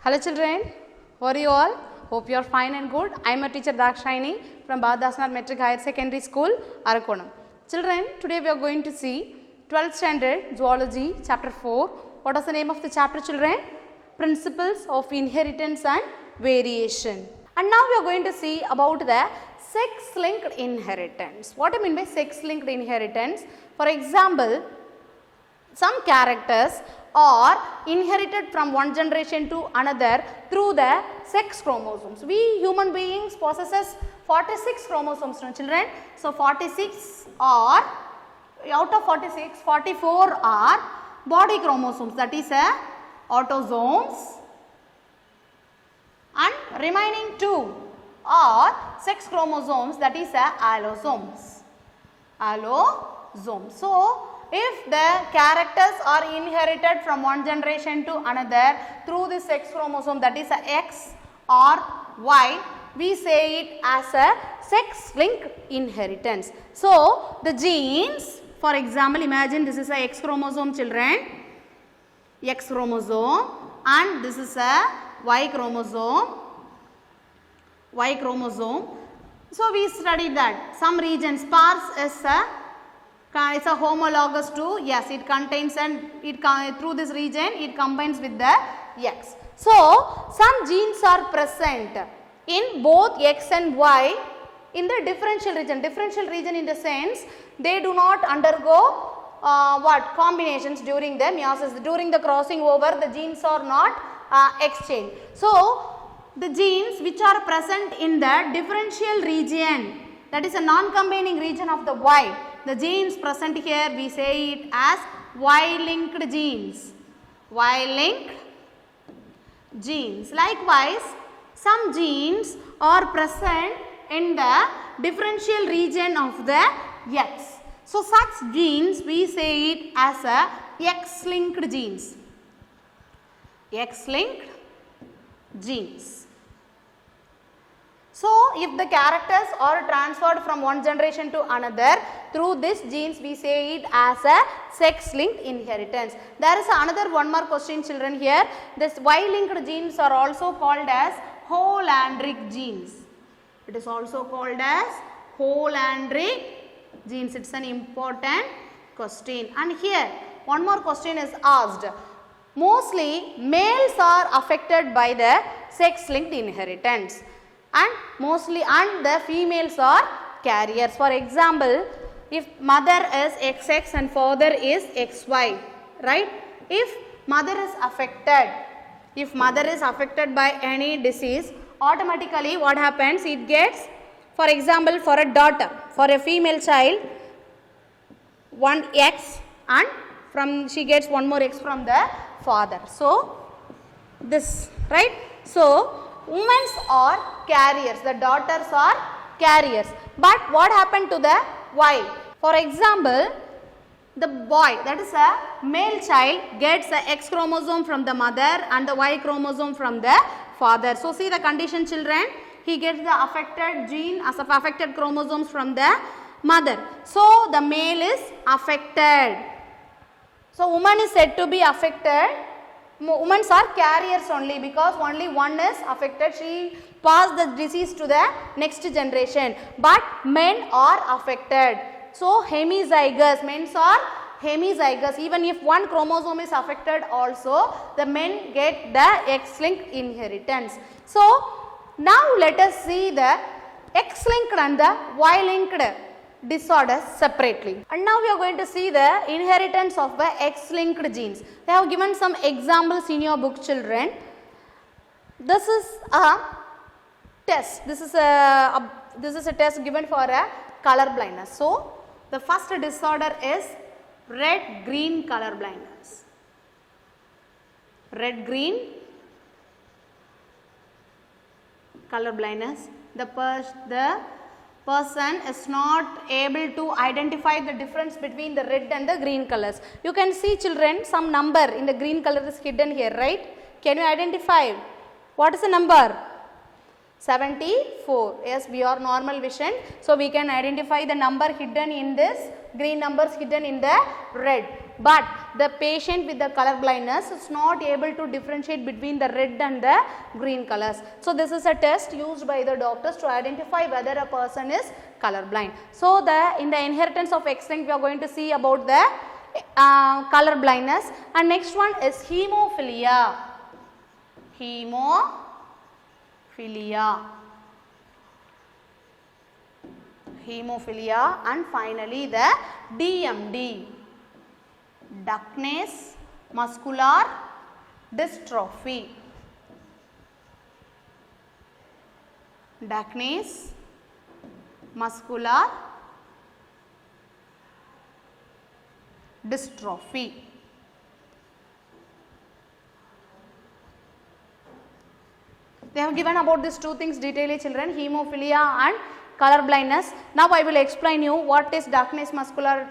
Hello children, how are you all? Hope you are fine and good. I am a teacher Dakshayani from Bhadasnar Metric Higher Secondary School, Arakonam. Children, today we are going to see 12th standard Zoology chapter 4. What is the name of the chapter, children? Principles of Inheritance and Variation. And now we are going to see about the sex-linked inheritance. What do I mean by sex-linked inheritance? For example, some characters are inherited from one generation to another through the sex chromosomes. We human beings possesses 46 chromosomes, no children. So 46 are, out of 46, 44 are body chromosomes, that is autosomes, and remaining 2 are sex chromosomes, that is allosomes. Allosomes. So if the characters are inherited from one generation to another through the sex chromosome, that is X or Y, we say it as a sex-linked inheritance. So the genes, for example, imagine this is a X chromosome, children, X chromosome, and this is a Y chromosome, Y chromosome. So we studied that some regions, pars is it's a homologous to, yes, it contains and through this region it combines with the X. So some genes are present in both X and Y in the differential region. Differential region in the sense they do not undergo combinations during the meiosis. During the crossing over, the genes are not exchanged. So the genes which are present in the differential region, that is a non-combining region of the Y, the genes present here, we say it as Y-linked genes. Y-linked genes. Likewise, some genes are present in the differential region of the X. So such genes we say it as a X-linked genes. X-linked genes. So if the characters are transferred from one generation to another through these genes, we say it as a sex-linked inheritance. There is another one more question, children, here. This Y-linked genes are also called as holandric genes. It is also called as holandric genes. It's an important question. And here one more question is asked. Mostly males are affected by the sex-linked inheritance, and mostly the females are carriers. For example, if mother is XX and father is XY, right? If mother is affected by any disease, automatically what happens, it gets, for example, for a daughter, for a female child, one X, and she gets one more X from the father. So this, right? So women are carriers, the daughters are carriers. But what happened to the Y? For example, the boy, that is a male child, gets the X chromosome from the mother and the Y chromosome from the father. So see the condition, children. He gets the affected gene as of affected chromosomes from the mother. So the male is affected. So woman is said to be affected. Women are carriers only because only one is affected. She passed the disease to the next generation. But men are affected. So hemizygous, men are hemizygous. Even if one chromosome is affected also, the men get the X-linked inheritance. So now let us see the X-linked and the Y-linked disorders separately. And now we are going to see the inheritance of the X-linked genes. They have given some examples in your book, children. This is a test. This is a test given for a color blindness. So the first disorder is red-green color blindness. Red-green color blindness. The person is not able to identify the difference between the red and the green colors. You can see, children, some number in the green color is hidden here, right? Can you identify? What is the number? 74. Yes, we are normal vision. So, we can identify the number hidden in this, green numbers hidden in the red. But the patient with the color blindness is not able to differentiate between the red and the green colors. So, this is a test used by the doctors to identify whether a person is color blind. So, in the inheritance of X-linked we are going to see about the color blindness, and next one is hemophilia. Hemophilia, and finally the DMD, Duchenne muscular dystrophy. Duchenne muscular dystrophy. They have given about these two things detailedly, children, hemophilia and color blindness. Now I will explain you what is Duchenne muscular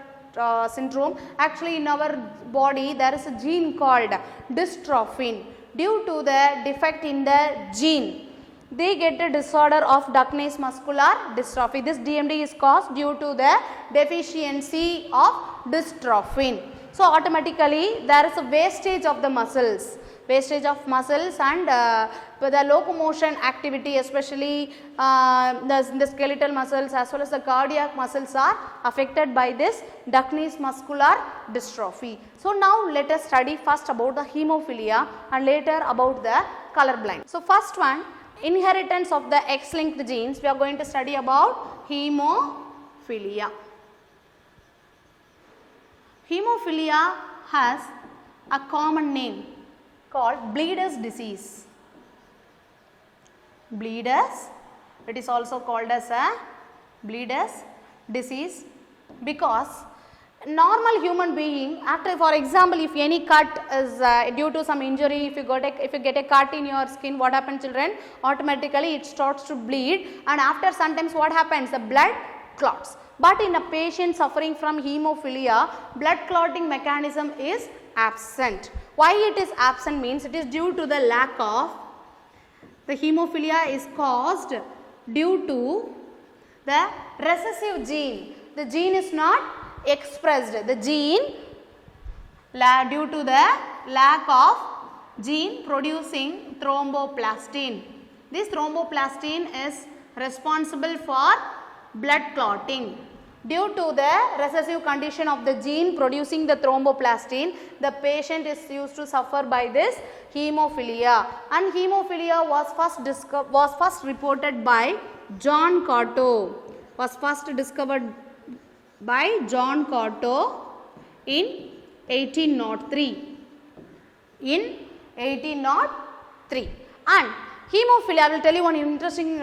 syndrome. Actually, in our body there is a gene called dystrophin. Due to the defect in the gene, they get a disorder of Duchenne muscular dystrophy. This DMD is caused due to the deficiency of dystrophin. So, automatically there is a wastage of the muscles. And the locomotion activity, especially the skeletal muscles as well as the cardiac muscles are affected by this Duchenne muscular dystrophy. So, now let us study first about the hemophilia and later about the color blind. So, first one, inheritance of the X-linked genes, we are going to study about hemophilia. Hemophilia has a common name called Bleeder's disease. Bleeder's, it is also called as a Bleeder's disease because normal human being, after, for example, if any cut is due to some injury, if you get a cut in your skin, what happens, children? Automatically it starts to bleed, and after sometimes what happens? The blood clots. But in a patient suffering from hemophilia, blood clotting mechanism is absent. Why it is absent means it is due to the lack of, the hemophilia is caused due to the recessive gene. The gene is not expressed. The gene, due to the lack of gene producing thromboplastin. This thromboplastin is responsible for blood clotting. Due to the recessive condition of the gene producing the thromboplastin, the patient is used to suffer by this hemophilia. And hemophilia was first reported by John Cotto. Was first discovered by John Cotto in 1803. In 1803. And hemophilia, I will tell you one interesting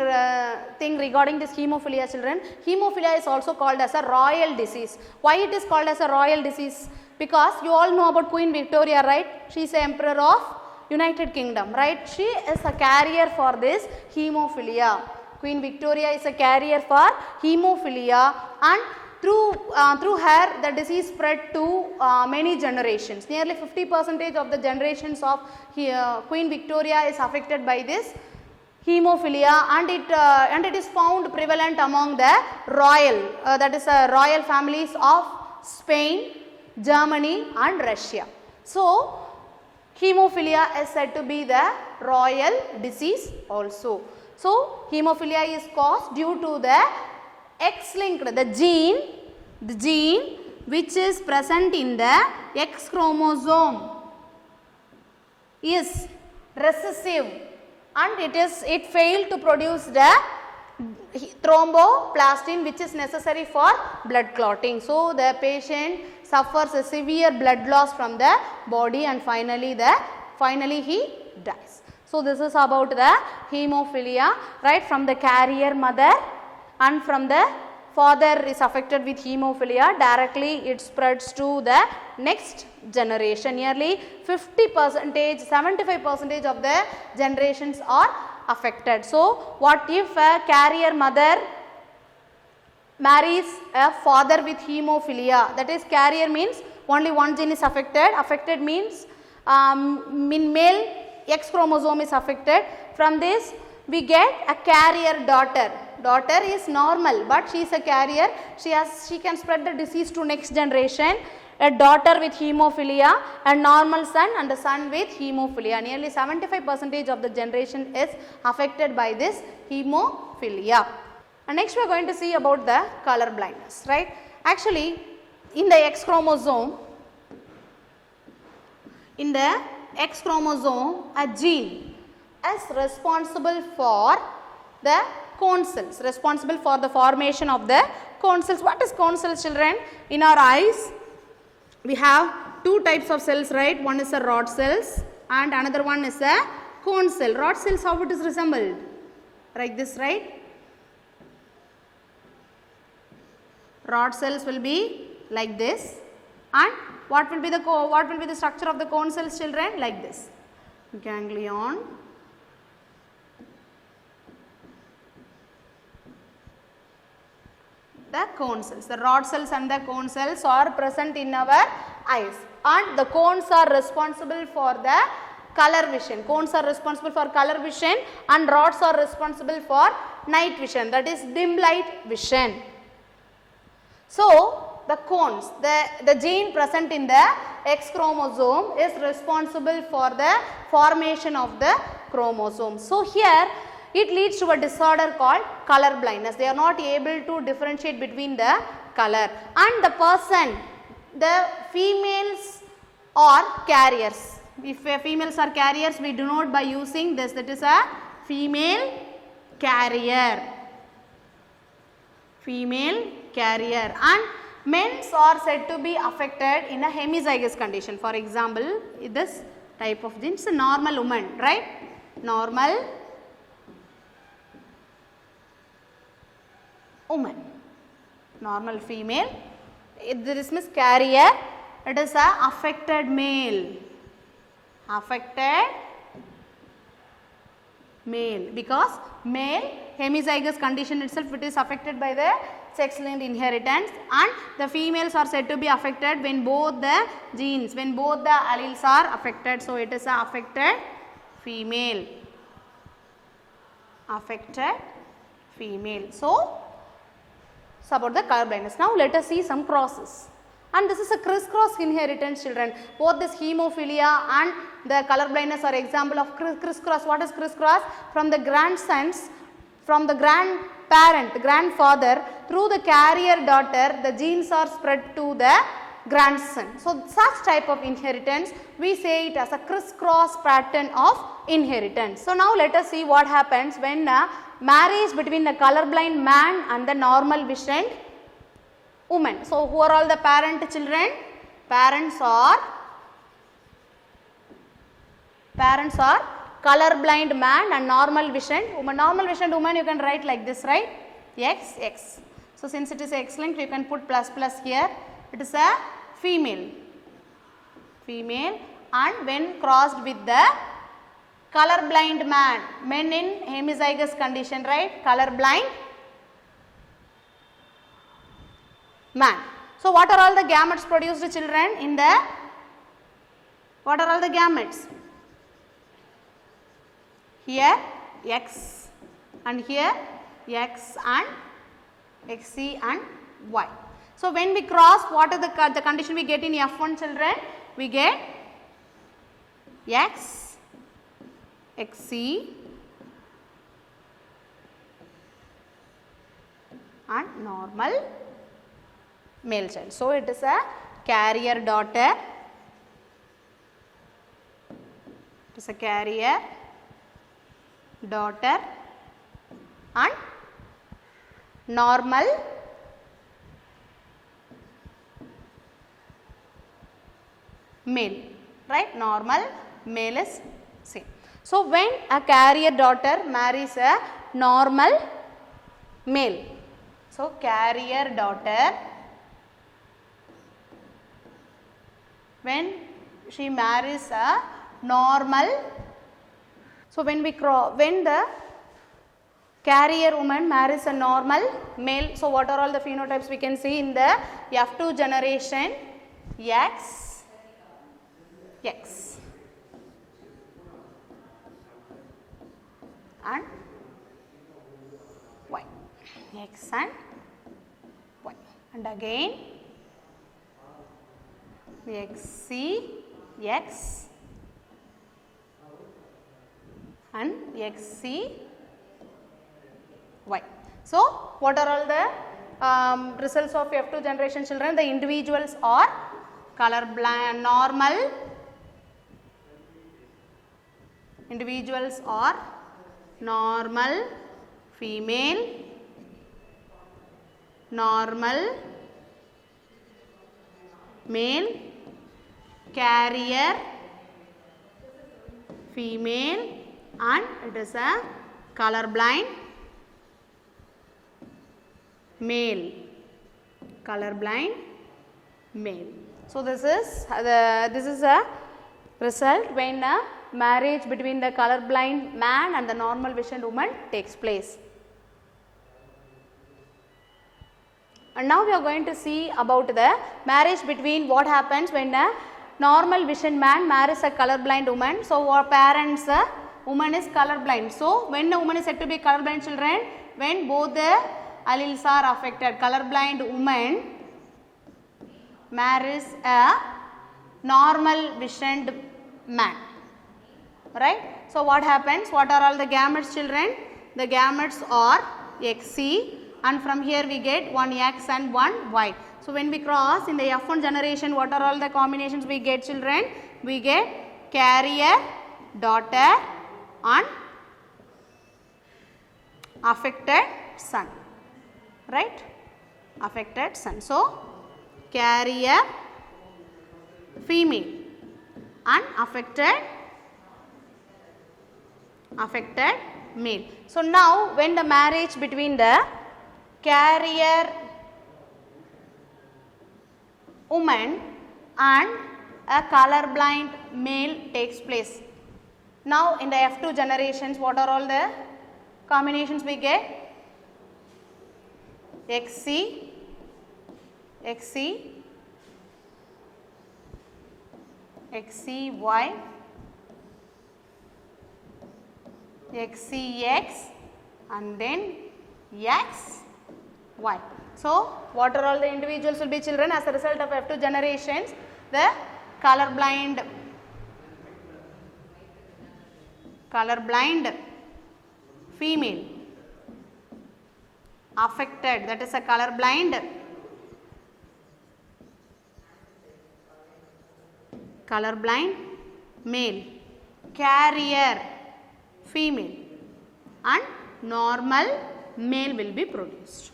thing regarding this hemophilia, children. Hemophilia is also called as a royal disease. Why it is called as a royal disease? Because you all know about Queen Victoria, right? She is the Emperor of United Kingdom, right? She is a carrier for this hemophilia. Queen Victoria is a carrier for hemophilia, and through her the disease spread to many generations. Nearly 50% of the generations of Queen Victoria is affected by this hemophilia, and it is found prevalent among the royal, that is royal families of Spain, Germany and Russia. So, hemophilia is said to be the royal disease also. So, hemophilia is caused due to the X-linked, the gene which is present in the X chromosome is recessive, and it failed to produce the thromboplastin which is necessary for blood clotting. So, the patient suffers a severe blood loss from the body, and finally he dies. So, this is about the hemophilia, right, from the carrier mother and from the father is affected with hemophilia, directly it spreads to the next generation. Nearly 50%, 75% of the generations are affected. So, what if a carrier mother marries a father with hemophilia? That is, carrier means only one gene is affected. Affected means in male X chromosome is affected. From this, we get a carrier daughter. Daughter is normal, but she is a carrier. She can spread the disease to next generation. A daughter with hemophilia, a normal son, and a son with hemophilia. Nearly 75% of the generation is affected by this hemophilia. And next we are going to see about the color blindness, right? Actually, in the X chromosome, a gene is responsible for the cone cells, responsible for the formation of the cone cells. What is cone cells, children? In our eyes, we have two types of cells, right? One is a rod cells and another one is a cone cell. Rod cells, how it is resembled? Like this, right? Rod cells will be like this, and what will be the structure of the cone cells, children? Like this. Ganglion, the cone cells. The rod cells and the cone cells are present in our eyes, and the cones are responsible for the color vision. Cones are responsible for color vision and rods are responsible for night vision, that is dim light vision. So, the cones, the gene present in the X chromosome is responsible for the formation of the chromosome. So, here it leads to a disorder called color blindness. They are not able to differentiate between the color. And the person, the females are carriers. If females are carriers, we denote by using this, that is a female carrier. Female carrier. And men are said to be affected in a hemizygous condition. For example, this type of gene is a normal woman, right? Normal woman, normal female. This is carrier, it is a affected male. Affected male, because male hemizygous condition itself, it is affected by the sex linked inheritance, and the females are said to be affected when both the genes, when both the alleles are affected. So, it is a affected female. Affected female. So, it's about the color blindness. Now, let us see some crosses. And this is a crisscross inheritance, children. Both this hemophilia and the color blindness are example of crisscross. What is crisscross? From the grandsons, from the grandparent, the grandfather, through the carrier daughter, the genes are spread to the grandson. So, such type of inheritance, we say it as a crisscross pattern of inheritance. So, now let us see what happens when marriage between the colorblind man and the normal visioned woman. So, who are all the parent children? Parents are colorblind man and normal visioned woman. Normal visioned woman you can write like this, right? X, X. So, since it is X linked, you can put plus plus here. It is a female. Female, and when crossed with the colorblind man, men in hemizygous condition, right? Colorblind man. So, what are all the gametes produced, children, in the, what are all the gametes? Here X, and here X and XC and Y. So, when we cross, what is the condition we get in F1, children? We get X, XC and normal male child. So, it is a carrier daughter, it is a carrier daughter and normal male, right? Normal male is same. So, when a carrier daughter marries a normal male, so carrier daughter, when she marries a normal, so when the carrier woman marries a normal male, so what are all the phenotypes we can see in the F2 generation? X, X and X and Y. And again XC, X and XC, Y. So, what are all the results of F2 generation, children? The individuals are color blind, normal, individuals are normal, female, normal, male, carrier, female, and it is a color blind male, color blind male. So, this is a result when a marriage between the color blind man and the normal visioned woman takes place. And now we are going to see about the marriage between what happens when a normal vision man marries a color blind woman. So, our parents, woman is color blind. So, when a woman is said to be color blind, children, when both the alleles are affected, color blind woman marries a normal visioned man, right. So, what happens? What are all the gametes, children? The gametes are XC, and from here we get one X and one Y. So, when we cross in the F1 generation, what are all the combinations we get, children? We get carrier, daughter and affected son, right, affected son. So, carrier, female and affected male. So, now when the marriage between the carrier woman and a color blind male takes place. Now, in the F2 generations, what are all the combinations we get? XC, XC, XCY, XCX and then XY. So, what are all the individuals will be, children, as a result of F2 generations? The color blind female, affected, that is a color blind male, carrier female and normal male will be produced.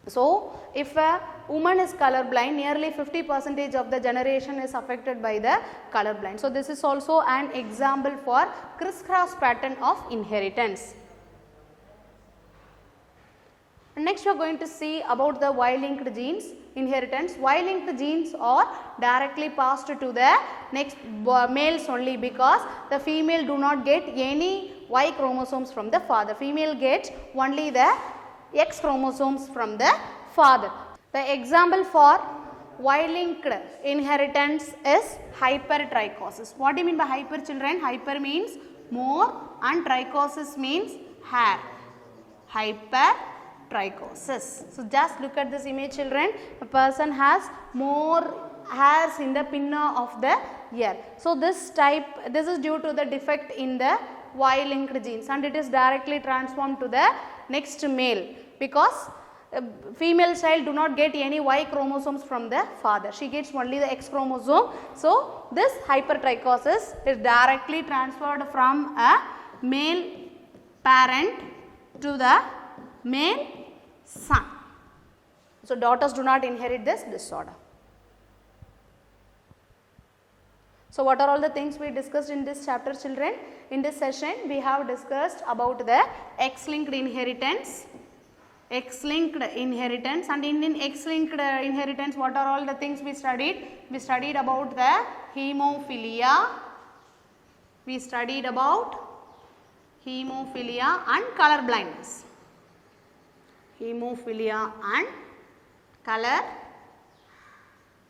So, if a woman is color blind, nearly 50% of the generation is affected by the color blind. So, this is also an example for crisscross pattern of inheritance. Next we are going to see about the Y-linked genes inheritance. Y-linked genes are directly passed to the next males only, because the female do not get any Y chromosomes from the father. Female gets only the X chromosomes from the father. The example for Y-linked inheritance is hypertrichosis. What do you mean by hyper, children? Hyper means more and trichosis means hair. Hypertrichosis. So, just look at this image, children. A person has more hairs in the pinna of the ear. So, this is due to the defect in the Y-linked genes, and it is directly transformed to the next male, because female child do not get any Y chromosomes from the father. She gets only the X chromosome. So, this hypertrichosis is directly transferred from a male parent to the male son. So, daughters do not inherit this disorder. So, what are all the things we discussed in this chapter, children? In this session, we have discussed about the X-linked inheritance. X-linked inheritance, and in X-linked inheritance, what are all the things we studied? We studied about the hemophilia. We studied about hemophilia and color blindness. Hemophilia and color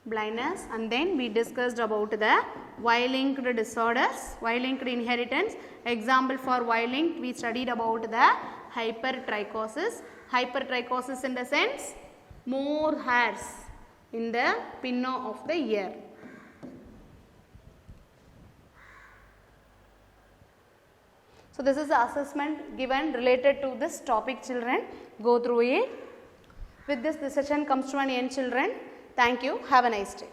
blindness, and then we discussed about the Y-linked disorders, Y-linked inheritance. Example for Y-linked, we studied about the hypertrichosis. Hypertrichosis in the sense more hairs in the pinna of the ear. So this is the assessment given related to this topic, children. Go through it. With this, the session comes to an end, children. Thank you. Have a nice day.